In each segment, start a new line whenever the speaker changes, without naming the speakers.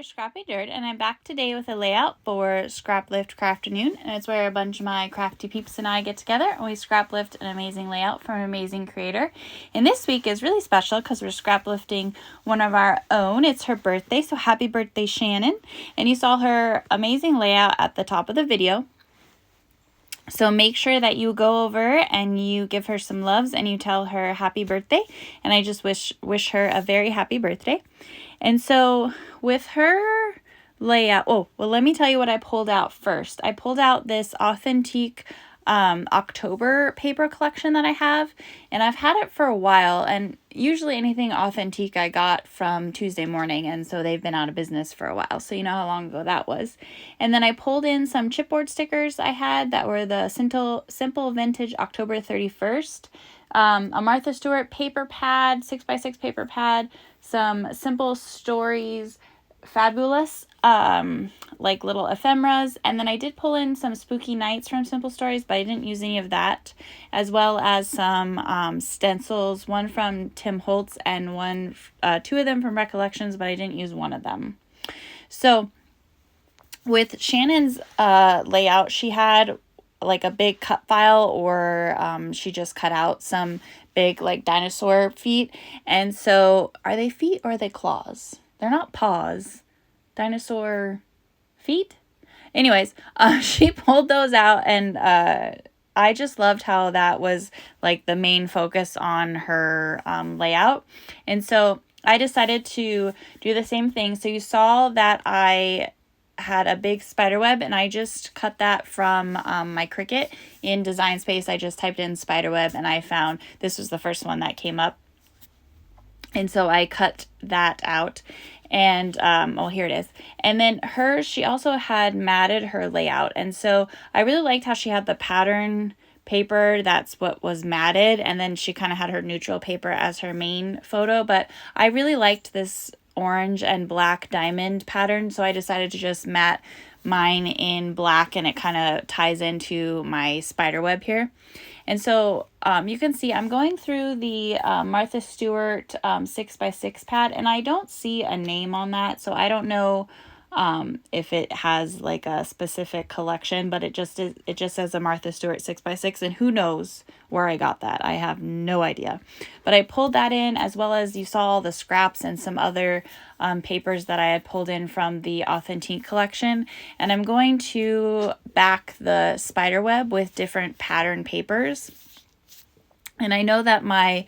your Scrappy Dirt, and I'm back today with a layout for Scraplift Crafternoon, and it's where a bunch of my crafty peeps and I get together and we scraplift an amazing layout from an amazing creator. And this week is really special because we're scraplifting one of our own. It's her birthday, so happy birthday, Shannon. And you saw her amazing layout at the top of the video. So make sure that you go over and you give her some loves and you tell her happy birthday. And I just wish her a very happy birthday. And so with her layout, let me tell you what I pulled out first. I pulled out this authentic October paper collection that I have, and I've had it for a while, and usually anything authentic I got from Tuesday Morning, and so they've been out of business for a while, so you know how long ago that was. And then I pulled in some chipboard stickers I had that were the Simple Vintage October 31st, a Martha Stewart paper pad, 6x6 paper pad, some Simple Stories Fabulous, like little ephemeras, and then I did pull in some Spooky Nights from Simple Stories, but I didn't use any of that, as well as some stencils, one from Tim Holtz and two of them from Recollections, but I didn't use one of them. So with Shannon's layout, she had like a big cut file, or she just cut out some big like dinosaur feet. And so are they feet or are they claws? They're not paws. Dinosaur feet? Anyways, she pulled those out, and I just loved how that was like the main focus on her layout. And so I decided to do the same thing. So you saw that I had a big spider web, and I just cut that from my Cricut in Design Space. I just typed in spider web, and I found this was the first one that came up. And so I cut that out, and here it is. And then she also had matted her layout, and so I really liked how she had the pattern paper, that's what was matted, and then she kind of had her neutral paper as her main photo. But I really liked this orange and black diamond pattern, so I decided to just matte mine in black, and it kind of ties into my spider web here. And so you can see I'm going through the Martha Stewart 6x6 pad, and I don't see a name on that, so I don't know if it has like a specific collection, but it just says a Martha Stewart 6x6, and who knows where I got that. I have no idea. But I pulled that in, as well as you saw the scraps and some other papers that I had pulled in from the Authentique collection. And I'm going to back the spider web with different pattern papers. And I know that my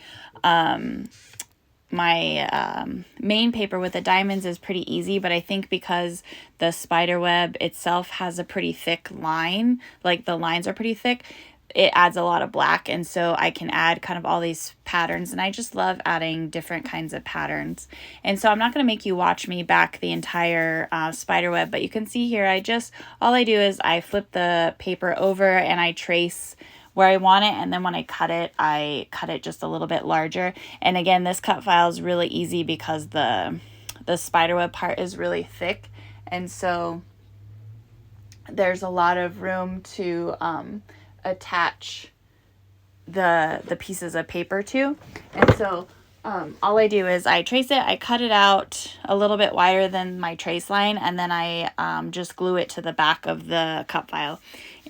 main paper with the diamonds is pretty easy, but I think because the spider web itself has a pretty thick line, like the lines are pretty thick, it adds a lot of black, and so I can add kind of all these patterns, and I just love adding different kinds of patterns. And so I'm not going to make you watch me back the entire spider web, but you can see here all I do is I flip the paper over and I trace where I want it, and then when I cut it just a little bit larger. And again, this cut file is really easy because the spiderweb part is really thick, and so there's a lot of room to attach the pieces of paper to. And so all I do is I trace it, I cut it out a little bit wider than my trace line, and then I just glue it to the back of the cut file.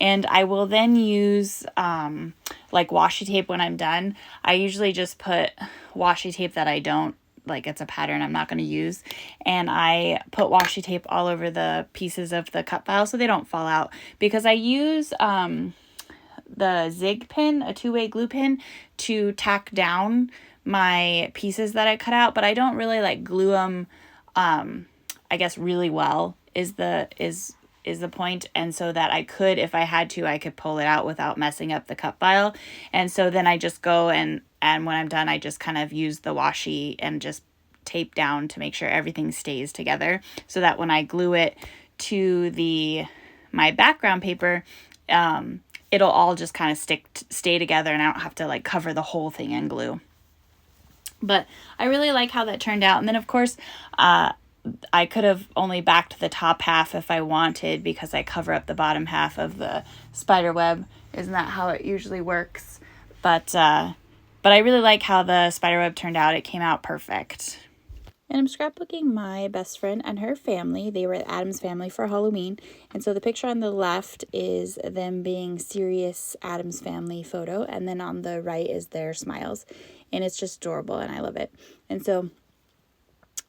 And I will then use like washi tape when I'm done. I usually just put washi tape that I don't, like it's a pattern I'm not going to use, and I put washi tape all over the pieces of the cut file so they don't fall out, because I use the zig pin, a two-way glue pin, to tack down my pieces that I cut out, but I don't really like glue them I guess really well is the point. And so that I could, if I had to, I could pull it out without messing up the cut file. And so then I just go and when I'm done, I just kind of use the washi and just tape down to make sure everything stays together, so that when I glue it to my background paper, it'll all just kind of stay together, and I don't have to like cover the whole thing in glue. But I really like how that turned out. And then of course, I could have only backed the top half if I wanted, because I cover up the bottom half of the spider web. Isn't that how it usually works? But I really like how the spider web turned out. It came out perfect. and I'm scrapbooking my best friend and her family. They were at Adam's family for Halloween, and so the picture on the left is them being serious Adam's family photo, and then on the right is their smiles, and it's just adorable, and I love it. And so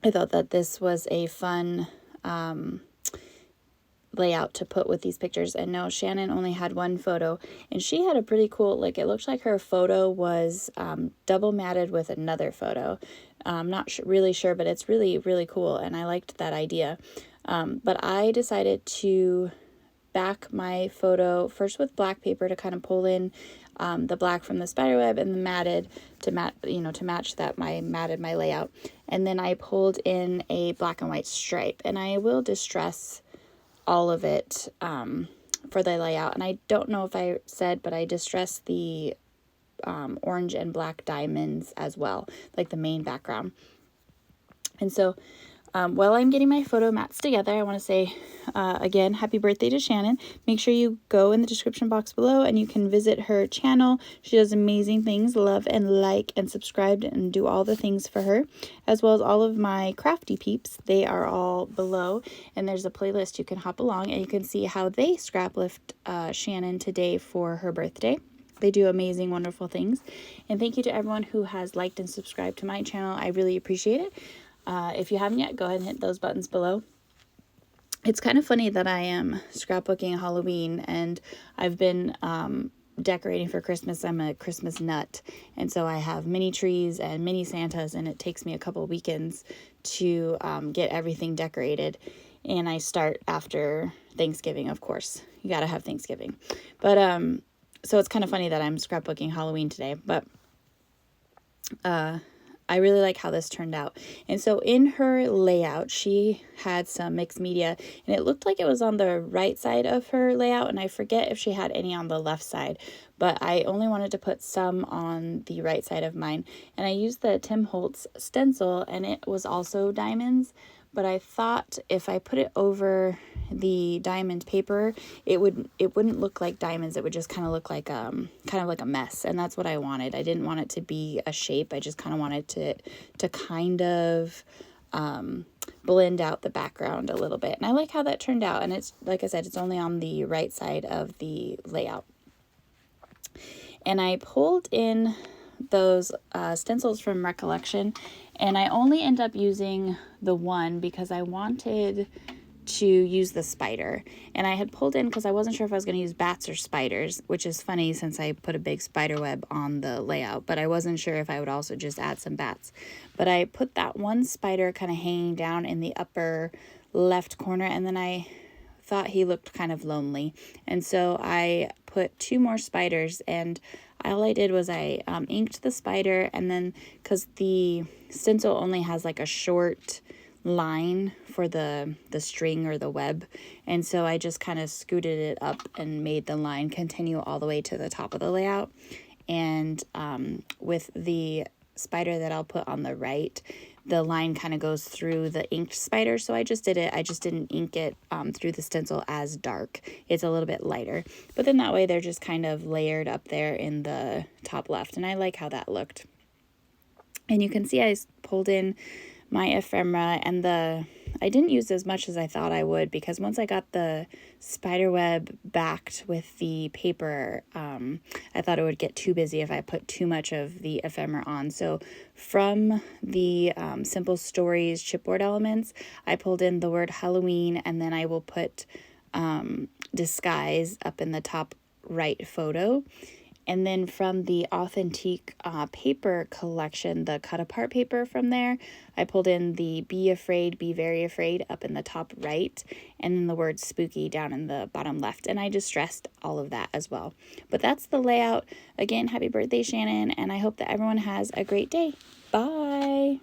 I thought that this was a fun layout to put with these pictures. And no, Shannon only had one photo, and she had a pretty cool, like, it looked like her photo was double matted with another photo. I'm not really sure, but it's really, really cool, and I liked that idea. But I decided to back my photo first with black paper to kind of pull in the black from the spiderweb, and the matted to match that I matted my layout. And then I pulled in a black and white stripe, and I will distress all of it for the layout. And I don't know if I said, but I distressed the orange and black diamonds as well, like the main background. And so while I'm getting my photo mats together, I want to say again, happy birthday to Shannon. Make sure you go in the description box below and you can visit her channel. She does amazing things. Love and like and subscribe and do all the things for her, as well as all of my crafty peeps. They are all below, and there's a playlist you can hop along and you can see how they scraplift Shannon today for her birthday. They do amazing, wonderful things. And thank you to everyone who has liked and subscribed to my channel. I really appreciate it. If you haven't yet, go ahead and hit those buttons below. It's kind of funny that I am scrapbooking Halloween, and I've been decorating for Christmas. I'm a Christmas nut, and so I have mini trees and mini Santas, and it takes me a couple weekends to get everything decorated. And I start after Thanksgiving, of course. You gotta have Thanksgiving. But so it's kind of funny that I'm scrapbooking Halloween today, but I really like how this turned out. And so in her layout, she had some mixed media, and it looked like it was on the right side of her layout, and I forget if she had any on the left side, but I only wanted to put some on the right side of mine. And I used the Tim Holtz stencil, and it was also diamonds, but I thought if I put it over the diamond paper, it wouldn't look like diamonds. It would just kind of look like kind of like a mess, and that's what I wanted. I didn't want it to be a shape. I just kind of wanted to kind of blend out the background a little bit, and I like how that turned out. And it's, like I said, it's only on the right side of the layout. And I pulled in those stencils from Recollection, and I only end up using the one because I wanted to use the spider, and I had pulled in because I wasn't sure if I was going to use bats or spiders, which is funny since I put a big spider web on the layout, but I wasn't sure if I would also just add some bats. But I put that one spider kind of hanging down in the upper left corner, and then I thought he looked kind of lonely, and so I put two more spiders, and all I did was I inked the spider, and then because the stencil only has like a short line for the string or the web, and so I just kind of scooted it up and made the line continue all the way to the top of the layout. And with the spider that I'll put on the right, the line kind of goes through the inked spider, so I just didn't ink it through the stencil as dark. It's a little bit lighter, but then that way they're just kind of layered up there in the top left, and I like how that looked. And you can see I pulled in my ephemera, and I didn't use as much as I thought I would, because once I got the spider web backed with the paper, I thought it would get too busy if I put too much of the ephemera on. So from the Simple Stories chipboard elements, I pulled in the word Halloween, and then I will put disguise up in the top right photo. And then from the Authentique paper collection, the cut apart paper from there, I pulled in the Be Afraid, Be Very Afraid up in the top right, and then the word spooky down in the bottom left. And I distressed all of that as well. But that's the layout. Again, happy birthday, Shannon, and I hope that everyone has a great day. Bye!